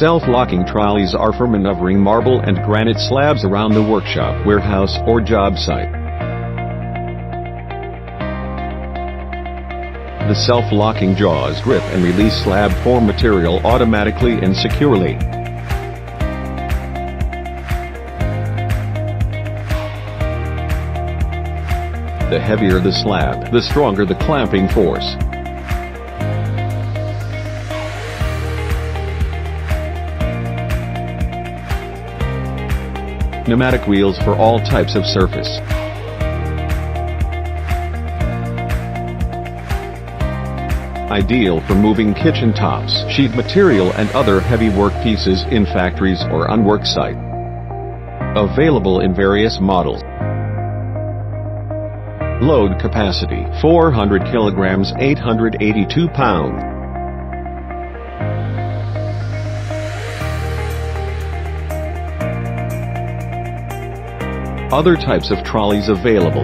Self-locking trolleys are for maneuvering marble and granite slabs around the workshop, warehouse, or job site. The self-locking jaws grip and release slab form material automatically and securely. The heavier the slab, the stronger the clamping force. Pneumatic wheels for all types of surface. Ideal for moving kitchen tops, sheet material and other heavy work pieces in factories or on work site. Available in various models. Load capacity 400 kilograms, 882 pounds. Other types of trolleys available.